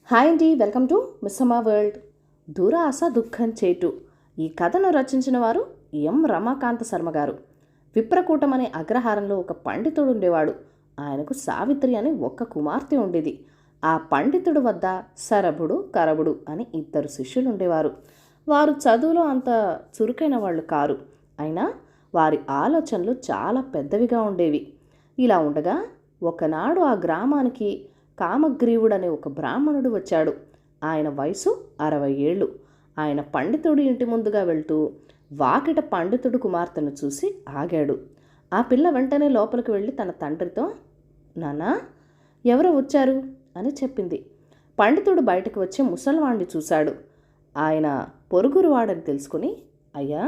Hi అండి, welcome to Missamma world. దురాశ దుఃఖం చేటు. ఈ కథను రచించిన వారు ఎం రమాకాంత శర్మ గారు. విప్రకూటం అనే అగ్రహారంలో ఒక పండితుడు ఉండేవాడు. ఆయనకు సావిత్రి అని ఒక్క కుమార్తె ఉండేది. ఆ పండితుడు వద్ద శరభుడు, కరభుడు అని ఇద్దరు శిష్యులు ఉండేవారు. వారు చదువులో అంత చురుకైన వాళ్ళు కారు. అయినా వారి ఆలోచనలు చాలా పెద్దవిగా ఉండేవి. ఇలా ఉండగా ఒకనాడు ఆ గ్రామానికి కామగ్రీవుడనే ఒక బ్రాహ్మణుడు వచ్చాడు. ఆయన వయసు 60 ఏళ్ళు. ఆయన పండితుడి ఇంటి ముందుగా వెళ్తూ వాకిట పండితుడు కుమార్తెను చూసి ఆగాడు. ఆ పిల్ల వెంటనే లోపలికి వెళ్ళి తన తండ్రితో, నాన్నా, ఎవరో వచ్చారు అని చెప్పింది. పండితుడు బయటకు వచ్చి ముసల్వాణ్ణి చూశాడు. ఆయన పొరుగురువాడని తెలుసుకుని, అయ్యా,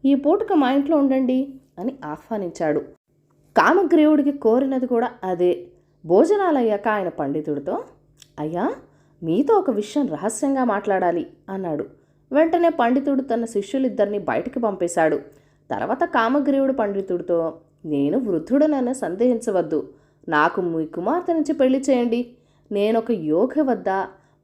ఈ పూటకు మా ఇంట్లో ఉండండి అని ఆహ్వానించాడు. కామగ్రీవుడికి కోరినది కూడా అదే. భోజనాలయ్యాక ఆయన పండితుడితో, అయ్యా, మీతో ఒక విషయం రహస్యంగా మాట్లాడాలి అన్నాడు. వెంటనే పండితుడు తన శిష్యులిద్దరిని బయటికి పంపేశాడు. తర్వాత కామగ్రీవుడు పండితుడితో, నేను వృద్ధుడనని సందేహించవద్దు. నాకు మీ కుమార్తె నుంచి పెళ్లి చేయండి. నేనొక యోగ వద్ద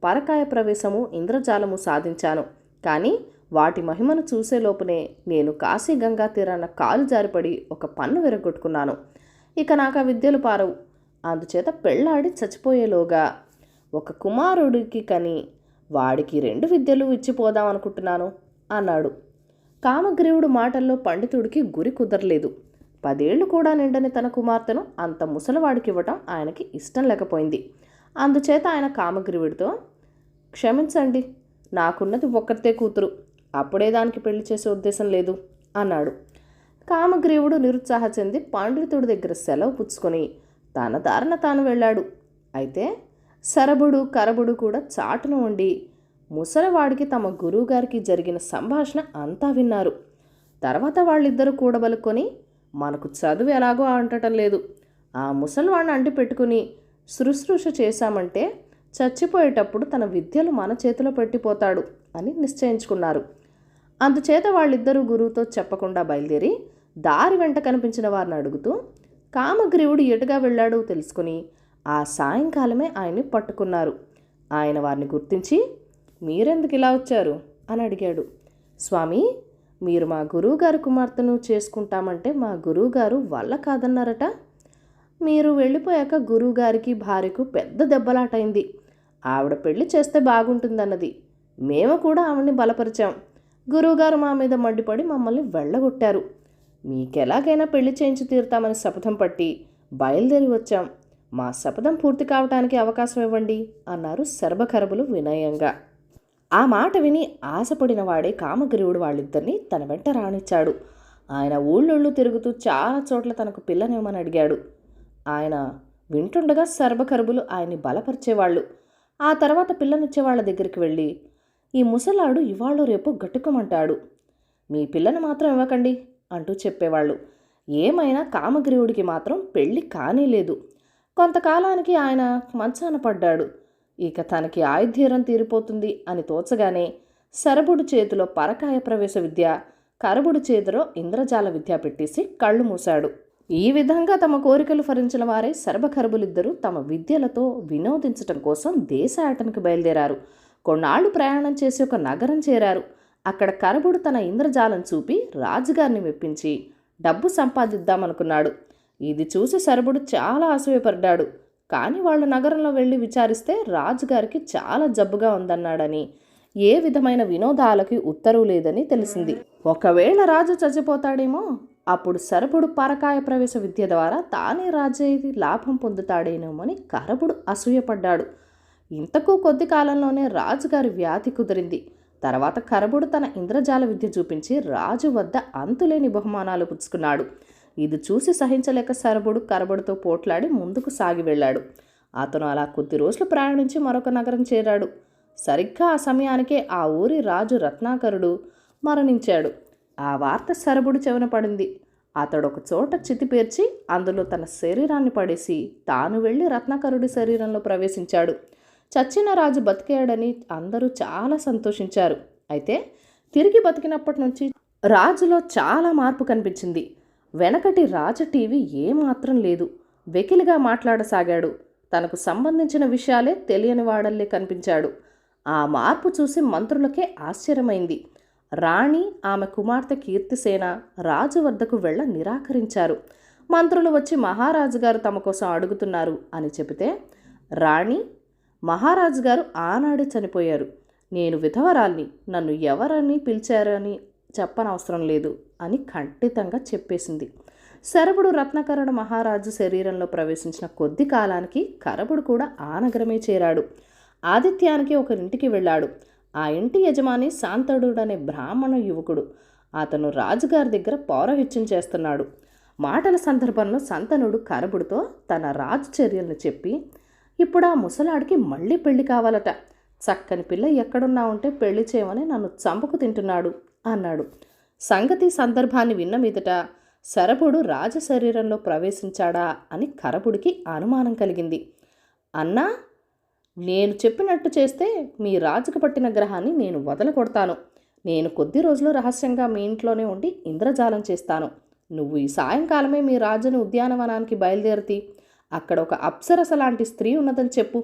పరకాయ ప్రవేశము, ఇంద్రజాలము సాధించాను. కానీ వాటి మహిమను చూసేలోపునే నేను కాశీ గంగా తీరాన కాలు జారిపడి ఒక పన్ను విరగొట్టుకున్నాను. ఇక నాకు ఆ విద్యలు పారవు. అందుచేత పెళ్ళాడి చచ్చిపోయేలోగా ఒక కుమారుడికి కని వాడికి 2 విద్యలు ఇచ్చిపోదాం అనుకుంటున్నాను అన్నాడు. కామగ్రీవుడు మాటల్లో పండితుడికి గురి కుదరలేదు. 10 ఏళ్ళు కూడా నిండని తన కుమార్తెను అంత ముసలివాడికి ఇవ్వటం ఆయనకి ఇష్టం లేకపోయింది. అందుచేత ఆయన కామగ్రీవుడితో, క్షమించండి, నాకున్నది ఒక్కరితే కూతురు. అప్పుడే దానికి పెళ్లి చేసే ఉద్దేశం లేదు అన్నాడు. కామగ్రీవుడు నిరుత్సాహ చెంది పండితుడి దగ్గర సెలవు పుచ్చుకొని తన దారిన తాను వెళ్ళాడు. అయితే శరభుడు, కరభుడు కూడా చాటున ఉండి ముసలివాడికి తమ గురువుగారికి జరిగిన సంభాషణ అంతా విన్నారు. తర్వాత వాళ్ళిద్దరూ కూడబలుకొని, మనకు చదువు ఎలాగో అంటటం లేదు, ఆ ముసలివాడిని అంటి పెట్టుకుని శుశ్రూష చేశామంటే చచ్చిపోయేటప్పుడు తన విద్యలు మన చేతిలో పెట్టిపోతాడు అని నిశ్చయించుకున్నారు. అందుచేత వాళ్ళిద్దరూ గురువుతో చెప్పకుండా బయలుదేరి దారి వెంట కనిపించిన వారిని అడుగుతూ కామగ్రీవుడు ఎటుగా వెళ్ళాడో తెలుసుకుని ఆ సాయంకాలమే ఆయన్ని పట్టుకున్నారు. ఆయన వారిని గుర్తించి, మీరెందుకు ఇలా వచ్చారు అని అడిగాడు. స్వామి, మీరు మా గురువుగారి కుమార్తెను చేసుకుంటామంటే మా గురువుగారు వల్ల కాదన్నారట. మీరు వెళ్ళిపోయాక గురువుగారికి భార్యకు పెద్ద దెబ్బలాటైంది. ఆవిడ పెళ్లి చేస్తే బాగుంటుందన్నది. మేము కూడా ఆవిడ్ని బలపరిచాం. గురువుగారు మా మీద మండిపడి మమ్మల్ని వెళ్ళగొట్టారు. మీకెలాగైనా పెళ్లి చేయించి తీరుతామని శపథం పట్టి బయలుదేరి వచ్చాం. మా శపథం పూర్తి కావటానికి అవకాశం ఇవ్వండి అన్నారు శరభకరభులు వినయంగా. ఆ మాట విని ఆశపడిన వాడే కామగ్రీవుడు వాళ్ళిద్దరినీ తన వెంట రానిచ్చాడు. ఆయన ఊళ్ళోళ్ళు తిరుగుతూ చాలా చోట్ల తనకు పిల్లనివ్వమని అడిగాడు. ఆయన వింటుండగా శరభకరభులు ఆయన్ని బలపరిచేవాళ్ళు. ఆ తర్వాత పిల్లనిచ్చే వాళ్ళ దగ్గరికి వెళ్ళి, ఈ ముసలాడు ఇవాళ రేపు గట్టుకోమంటాడు, మీ పిల్లని మాత్రం ఇవ్వకండి అంటూ చెప్పేవాళ్ళు. ఏమైనా కామగ్రీవుడికి మాత్రం పెళ్ళి కానీలేదు. కొంతకాలానికి ఆయన మంచాన పడ్డాడు. ఇక తనకి ఆయుధీరం తీరిపోతుంది అని తోచగానే శరభుడి చేతిలో పరకాయ ప్రవేశ విద్య, కరభుడి చేతిలో ఇంద్రజాల విద్య పెట్టేసి కళ్ళు మూశాడు. ఈ విధంగా తమ కోరికలు ఫలించిన వారే శరభకరభులిద్దరూ తమ విద్యలతో వినోదించటం కోసం దేశాటనకు బయలుదేరారు. కొన్నాళ్లు ప్రయాణం చేసి ఒక నగరం చేరారు. అక్కడ కరభుడు తన ఇంద్రజాలం చూపి రాజుగారిని మెప్పించి డబ్బు సంపాదిద్దామనుకున్నాడు. ఇది చూసి శరభుడు చాలా అసూయపడ్డాడు. కానీ వాళ్ళు నగరంలో వెళ్ళి విచారిస్తే రాజుగారికి చాలా జబ్బుగా ఉందన్నాడని, ఏ విధమైన వినోదాలకి ఉత్తర్వు లేదని తెలిసింది. ఒకవేళ రాజు చచ్చిపోతాడేమో, అప్పుడు శరభుడు పరకాయ ప్రవేశ విద్య ద్వారా తానే రాజయ్యది లాభం పొందుతాడేమోని కరభుడు అసూయపడ్డాడు. ఇంతకు కొద్ది కాలంలోనే రాజుగారి వ్యాధి కుదిరింది. తర్వాత కరభుడు తన ఇంద్రజాల విద్య చూపించి రాజు వద్ద అంతులేని బహుమానాలు పుచ్చుకున్నాడు. ఇది చూసి సహించలేక శరభుడు కరభుడితో పోట్లాడి ముందుకు సాగి వెళ్ళాడు. అతను అలా కొద్ది రోజులు ప్రయాణించి మరొక నగరం చేరాడు. సరిగ్గా ఆ సమయానికే ఆ ఊరి రాజు రత్నాకరుడు మరణించాడు. ఆ వార్త శరభుడు చెవిన పడింది. అతడు ఒక చోట చితి పేర్చి అందులో తన శరీరాన్ని పడేసి తాను వెళ్ళి రత్నాకరుడి శరీరంలో ప్రవేశించాడు. చచ్చిన రాజు బతికాడని అందరూ చాలా సంతోషించారు. అయితే తిరిగి బతికినప్పటి నుంచి రాజులో చాలా మార్పు కనిపించింది. వెనకటి రాజ టీవీ ఏమాత్రం లేదు. వెకిలిగా మాట్లాడసాగాడు. తనకు సంబంధించిన విషయాలే తెలియని వాడల్లే కనిపించాడు. ఆ మార్పు చూసి మంత్రులకే ఆశ్చర్యమైంది. రాణి, ఆమె కుమార్తె కీర్తిసేన రాజు వద్దకు వెళ్ళ నిరాకరించారు. మంత్రులు వచ్చి మహారాజు గారు తమ కోసం అడుగుతున్నారు అని చెబితే, రాణి, మహారాజు గారు ఆనాడే చనిపోయారు. నేను విధవరాల్ని, నన్ను ఎవరని పిలిచారని చెప్పనవసరం లేదు అని ఖండితంగా చెప్పేసింది. శరభుడు రత్నకరణ మహారాజు శరీరంలో ప్రవేశించిన కొద్ది కాలానికి కరభుడు కూడా ఆ నగరమే చేరాడు. ఆదిత్యానికి ఒకరింటికి వెళ్ళాడు. ఆ ఇంటి యజమాని శాంతనుడనే బ్రాహ్మణ యువకుడు. అతను రాజుగారి దగ్గర పౌరహిత్యం చేస్తున్నాడు. మాటల సందర్భంలో శాంతనుడు కరభుడితో తన రాజు చర్యలను చెప్పి, ఇప్పుడు ఆ ముసలాడికి మళ్ళీ పెళ్లి కావాలట. చక్కని పిల్ల ఎక్కడున్నా ఉంటే పెళ్లి చేయమని నన్ను చంపుకు తింటున్నాడు అన్నాడు. సంగతి సందర్భాన్ని విన్న మీదట శరభుడు రాజశరీరంలో ప్రవేశించాడా అని కరభుడికి అనుమానం కలిగింది. అన్నా, నేను చెప్పినట్టు చేస్తే మీ రాజుకు పట్టిన గ్రహాన్ని నేను వదలకొడతాను. నేను కొద్ది రోజులు రహస్యంగా మీ ఇంట్లోనే ఉండి ఇంద్రజాలం చేస్తాను. నువ్వు ఈ సాయంకాలమే మీ రాజుని ఉద్యానవనానికి బయలుదేరుతీ. అక్కడ ఒక అప్సరస లాంటి స్త్రీ ఉన్నదని చెప్పు.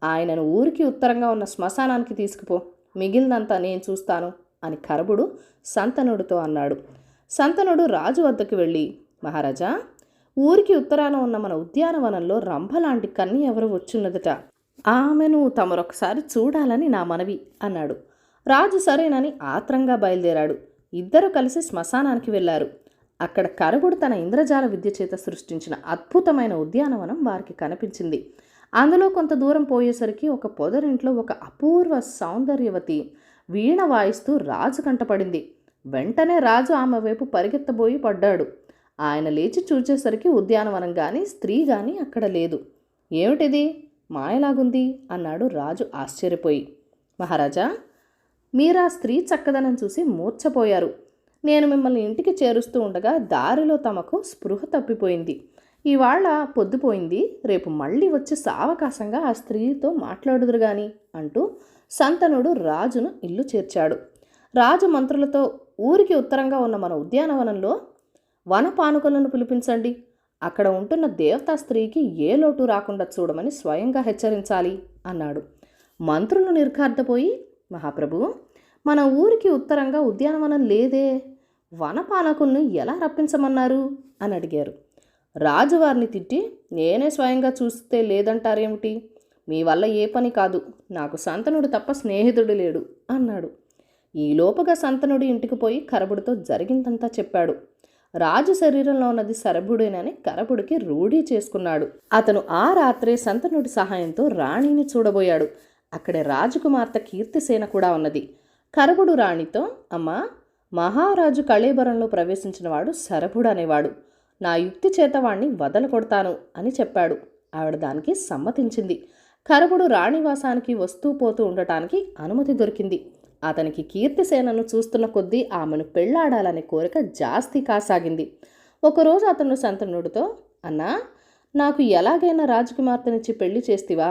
ఆయనను ఊరికి ఉత్తరంగా ఉన్న శ్మశానానికి తీసుకుపో. మిగిలినంతా నేను చూస్తాను అని కరభుడు శాంతనుడితో అన్నాడు. శాంతనుడు రాజు వద్దకు వెళ్ళి, మహారాజా, ఊరికి ఉత్తరాన ఉన్న మన ఉద్యానవనంలో రంభలాంటి కన్య ఎవరు వచ్చున్నదట. ఆమెను తమరొకసారి చూడాలని నా మనవి అన్నాడు. రాజు సరేనని ఆత్రంగా బయలుదేరాడు. ఇద్దరు కలిసి శ్మశానానికి వెళ్ళారు. అక్కడ కరభుడు తన ఇంద్రజాల విద్య చేత సృష్టించిన అద్భుతమైన ఉద్యానవనం వారికి కనిపించింది. అందులో కొంత దూరం పోయేసరికి ఒక పొదరింట్లో ఒక అపూర్వ సౌందర్యవతి వీణ వాయిస్తూ రాజు కంటపడింది. వెంటనే రాజు ఆమె వైపు పరిగెత్తబోయి పడ్డాడు. ఆయన లేచి చూచేసరికి ఉద్యానవనం కానీ స్త్రీ కానీ అక్కడ లేదు. ఏమిటిది, మాయలాగుంది అన్నాడు రాజు ఆశ్చర్యపోయి. మహారాజా, మీరా స్త్రీ చక్కదనం చూసి మూర్ఛపోయారు. నేను మిమ్మల్ని ఇంటికి చేరుస్తూ ఉండగా దారిలో తమకు స్పృహ తప్పిపోయింది. ఇవాళ పొద్దుపోయింది, రేపు మళ్ళీ వచ్చి సావకాశంగా ఆ స్త్రీతో మాట్లాడుదురు గాని అంటూ శాంతనుడు రాజును ఇల్లు చేర్చాడు. రాజు మంత్రులతో, ఊరికి ఉత్తరంగా ఉన్న మన ఉద్యానవనంలో వనపానుకలను పిలిపించండి. అక్కడ ఉంటున్న దేవతా స్త్రీకి ఏ లోటు రాకుండా చూడమని స్వయంగా హెచ్చరించాలి అన్నాడు. మంత్రులు నిర్ఘార్థపోయి, మహాప్రభు, మన ఊరికి ఉత్తరంగా ఉద్యానవనం లేదే, వనపాలకులను ఎలా రప్పించమన్నారు అని అడిగారు. రాజువారిని తిట్టి, నేనే స్వయంగా చూస్తే లేదంటారేమిటి? మీ వల్ల ఏ పని కాదు. నాకు శాంతనుడు తప్ప స్నేహితుడు లేడు అన్నాడు. ఈలోపుగా శాంతనుడు ఇంటికి పోయి కరభుడితో జరిగిందంతా చెప్పాడు. రాజు శరీరంలో ఉన్నది శరభుడేనని కరభుడికి రూఢీ చేసుకున్నాడు. అతను ఆ రాత్రే శాంతనుడి సహాయంతో రాణిని చూడబోయాడు. అక్కడే రాజకుమార్తె కీర్తిసేన కూడా ఉన్నది. కరభుడు రాణితో, అమ్మా, మహారాజు కళేబరంలో ప్రవేశించినవాడు శరభుడు అనేవాడు. నా యుక్తి చేత వాణ్ణి వదలకొడతాను అని చెప్పాడు. ఆవిడ దానికి సమ్మతించింది. కరభుడు రాణివాసానికి వస్తూ పోతూ ఉండటానికి అనుమతి దొరికింది. అతనికి కీర్తిసేనను చూస్తున్న కొద్దీ ఆమెను పెళ్లాడాలనే కోరిక జాస్తి కాసాగింది. ఒకరోజు అతను శాంతనుడితో, అన్నా, నాకు ఎలాగైనా రాజకుమార్తెనిచ్చి పెళ్లి చేస్తివా?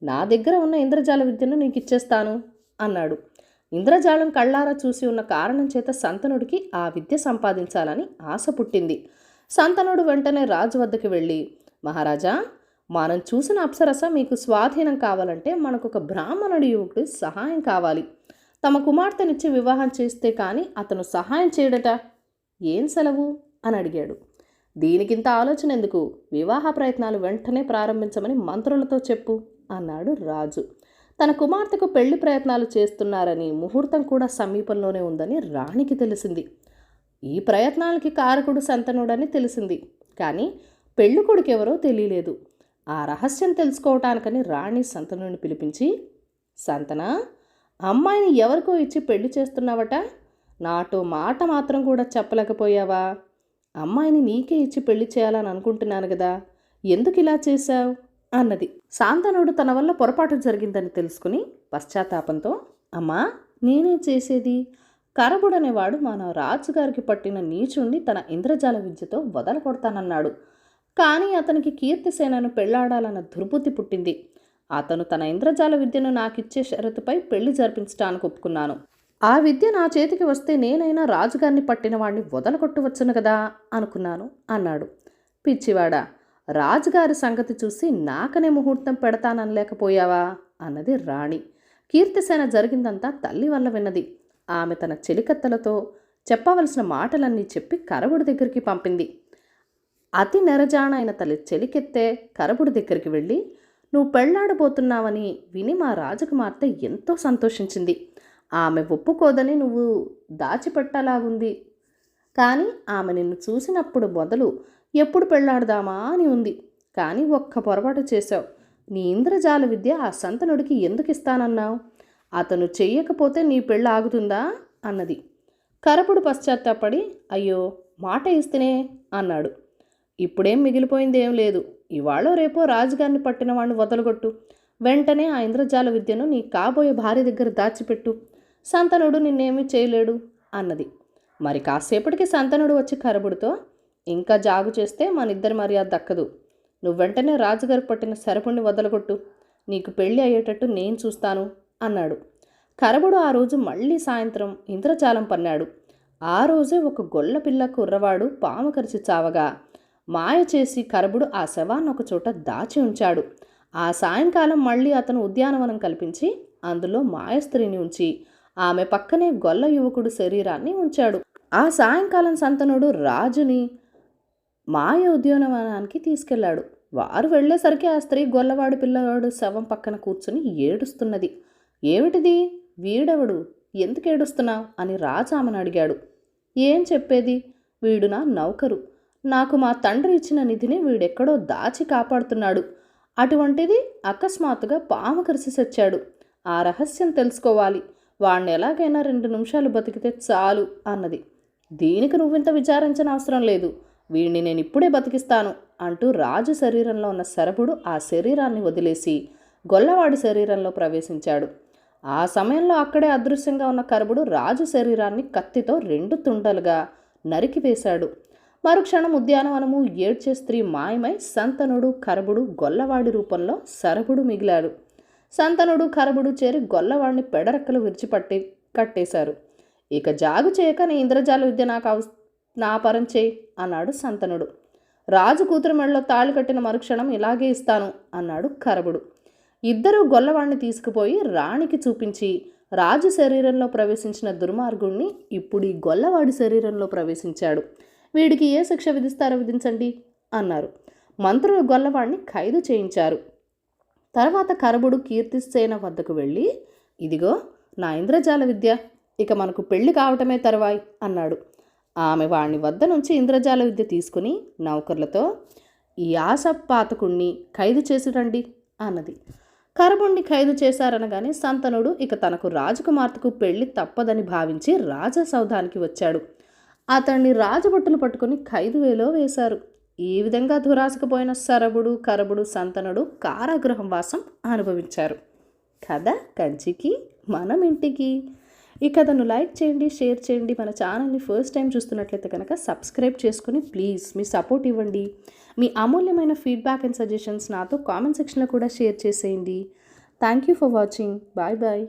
నా దగ్గర ఉన్న ఇంద్రజాల విద్యను నీకు ఇచ్చేస్తాను అన్నాడు. ఇంద్రజాలం కళ్ళారా చూసి ఉన్న కారణం చేత శాంతనుడికి ఆ విద్య సంపాదించాలని ఆశ పుట్టింది. శాంతనుడు వెంటనే రాజు వద్దకు వెళ్ళి, మహారాజా, మనం చూసిన అప్సరస మీకు స్వాధీనం కావాలంటే మనకు ఒక బ్రాహ్మణుడి యువకుడి సహాయం కావాలి. తమ కుమార్తెనిచ్చి వివాహం చేస్తే కానీ అతను సహాయం చేయడట. ఏం సెలవు అని అడిగాడు. దీనికింత ఆలోచన ఎందుకు? వివాహ ప్రయత్నాలు వెంటనే ప్రారంభించమని మంత్రులతో చెప్పు అన్నాడు రాజు. తన కుమార్తెకు పెళ్లి ప్రయత్నాలు చేస్తున్నారని, ముహూర్తం కూడా సమీపంలోనే ఉందని రాణికి తెలిసింది. ఈ ప్రయత్నాలకి కారకుడు శాంతనుడని తెలిసింది. కానీ పెళ్ళికొడుకెవరో తెలియలేదు. ఆ రహస్యం తెలుసుకోవటానికని రాణి శాంతనుడిని పిలిపించి, శాంతన, అమ్మాయిని ఎవరికో ఇచ్చి పెళ్లి చేస్తున్నావట. నాతో మాట మాత్రం కూడా చెప్పలేకపోయావా? అమ్మాయిని నీకే ఇచ్చి పెళ్లి చేయాలని అనుకుంటున్నాను కదా, ఎందుకు ఇలా చేశావు అన్నది. శాంతనుడు తన వల్ల పొరపాటు జరిగిందని తెలుసుకుని పశ్చాత్తాపంతో, అమ్మా, నేనే చేసేది? కరభుడనేవాడు మన రాజుగారికి పట్టిన నీచుణ్ణి తన ఇంద్రజాల విద్యతో వదలకొడతానన్నాడు. కానీ అతనికి కీర్తిసేనను పెళ్లాడాలన్న దుర్బుద్ధి పుట్టింది. అతను తన ఇంద్రజాల విద్యను నాకిచ్చే షరతుపై పెళ్లి జరిపించడానికి ఒప్పుకున్నాను. ఆ విద్య నా చేతికి వస్తే నేనైనా రాజుగారిని పట్టిన వాడిని వదలకొట్టవచ్చును కదా అనుకున్నాను అన్నాడు. పిచ్చివాడా, రాజుగారి సంగతి చూసి నాకనే ముహూర్తం పెడతాననలేకపోయావా అన్నది రాణి. కీర్తిసేన జరిగిందంతా తల్లి వల్ల విన్నది. ఆమె తన చెలికత్తెలతో చెప్పవలసిన మాటలన్నీ చెప్పి కరవుడి దగ్గరికి పంపింది. అతి నెరజాణ అయిన తల్లి చెలికెత్తే కరవుడి దగ్గరికి వెళ్ళి, నువ్వు పెళ్లాడబోతున్నావని విని మా రాజకుమార్తె ఎంతో సంతోషించింది. ఆమె ఒప్పుకోదని నువ్వు దాచిపెట్టలాగుంది. కానీ ఆమె నిన్ను చూసినప్పుడు మొదలు ఎప్పుడు పెళ్లాడదామా అని ఉంది. కానీ ఒక్క పొరపాటు చేశావు. నీ ఇంద్రజాల విద్య ఆ సంతనుడికి ఎందుకు ఇస్తానన్నావు? అతను చెయ్యకపోతే నీ పెళ్ళి ఆగుతుందా అన్నది. కరపుడు పశ్చాత్తాపడి, అయ్యో మాట ఇస్తేనే అన్నాడు. ఇప్పుడేం మిగిలిపోయిందేం లేదు. ఇవాళో రేపో రాజుగారిని పట్టిన వాడిని వదలగొట్టు. వెంటనే ఆ ఇంద్రజాల విద్యను నీ కాబోయే భార్య దగ్గర దాచిపెట్టు. సంతనుడు నిన్నేమీ చేయలేడు అన్నది. మరి కాసేపటికి సంతనుడు వచ్చి కరబుడితో, ఇంకా జాగు చేస్తే మనిద్దరి మర్యాద దక్కదు. నువ్వు వెంటనే రాజుగారికి పట్టిన శరపుణ్ణి వదలగొట్టు. నీకు పెళ్ళి అయ్యేటట్టు నేను చూస్తాను అన్నాడు. కరబుడు ఆ రోజు మళ్ళీ సాయంత్రం ఇంద్రజాలం పన్నాడు. ఆ రోజే ఒక గొల్ల పిల్ల కుర్రవాడు పాము కరిచి చావగా మాయ చేసి కరబుడు ఆ శవాన్ని ఒక చోట దాచి ఉంచాడు. ఆ సాయంకాలం మళ్ళీ అతను ఉద్యానవనం కల్పించి అందులో మాయ స్త్రీని ఉంచి ఆమె పక్కనే గొల్ల యువకుడు శరీరాన్ని ఉంచాడు. ఆ సాయంకాలం సంతనుడు రాజుని మాయ ఉద్యానవనానికి తీసుకెళ్లాడు. వారు వెళ్లేసరికి ఆ స్త్రీ గొల్లవాడు పిల్లవాడు శవం పక్కన కూర్చుని ఏడుస్తున్నది. ఏమిటిది? వీడెవడు? ఎందుకు ఏడుస్తున్నావు అని రాజు ఆమెను అడిగాడు. ఏం చెప్పేది? వీడు నా నౌకరు. నాకు మా తండ్రి ఇచ్చిన నిధిని వీడెక్కడో దాచి కాపాడుతున్నాడు. అటువంటిది అకస్మాత్తుగా పాము కరిసి చచ్చాడు. ఆ రహస్యం తెలుసుకోవాలి. వాణ్ణి ఎలాగైనా 2 నిమిషాలు బతికితే చాలు అన్నది. దీనికి నువ్వింత విచారించిన అవసరం లేదు. వీడిని నేను ఇప్పుడే బతికిస్తాను అంటూ రాజు శరీరంలో ఉన్న శరభుడు ఆ శరీరాన్ని వదిలేసి గొల్లవాడి శరీరంలో ప్రవేశించాడు. ఆ సమయంలో అక్కడే అదృశ్యంగా ఉన్న కరబుడు రాజు శరీరాన్ని కత్తితో 2 తుండలుగా నరికివేశాడు. మరుక్షణం ఉద్యానవనము ఏడ్చే స్త్రీ మాయమై సంతనుడు కరబుడు గొల్లవాడి రూపంలో శరభుడు మిగిలాడు. సంతనుడు కరబుడు చేరి గొల్లవాడిని పెడరెక్కలు విరిచిపట్టి కట్టేశారు. ఇక జాగు చేయక నీ ఇంద్రజాల విద్య నా పరం చేయి అన్నాడు సంతనుడు. రాజు కూతురు మెడలో తాళి కట్టిన మరుక్షణం ఇలాగే ఇస్తాను అన్నాడు కరబుడు. ఇద్దరూ గొల్లవాడిని తీసుకుపోయి రాణికి చూపించి, రాజు శరీరంలో ప్రవేశించిన దుర్మార్గుణ్ణి ఇప్పుడు ఈ గొల్లవాడి శరీరంలో ప్రవేశించాడు. వీడికి ఏ శిక్ష విధిస్తారో విధించండి అన్నారు. మంత్రులు గొల్లవాడిని ఖైదు చేయించారు. తర్వాత కరబుడు కీర్తిసేన వద్దకు వెళ్ళి, ఇదిగో నా ఇంద్రజాల విద్య, ఇక మనకు పెళ్లి కావటమే తరువాయి అన్నాడు. ఆమె వాణ్ణి వద్ద నుంచి ఇంద్రజాల విద్య తీసుకుని నౌకర్లతో, ఈ ఆశపాతకుణ్ణి ఖైదు చేసి రండి అన్నది. కరబుణ్ణి ఖైదు చేశారనగానే సంతనుడు ఇక తనకు రాజకుమార్తెకు పెళ్లి తప్పదని భావించి రాజసౌధానికి వచ్చాడు. అతన్ని రాజభటులు పట్టుకుని ఖైదువేలో వేశారు. ఈ విధంగా దురాశకపోయిన శరభుడు కరబుడు సంతనుడు కారాగృహం వాసం అనుభవించారు. కథ కంచికి మనం ఇంటికి. ఈ కథను లైక్ చేయండి, షేర్ చేయండి. మన ఛానల్ని ఫస్ట్ టైం చూస్తున్నట్లయితే కనుక సబ్స్క్రైబ్ చేసుకుని ప్లీజ్ మీ సపోర్ట్ ఇవ్వండి. మీ అమూల్యమైన ఫీడ్బ్యాక్ అండ్ సజెషన్స్ నాతో కామెంట్ సెక్షన్లో కూడా షేర్ చేసేయండి. Thank you for watching. Bye bye.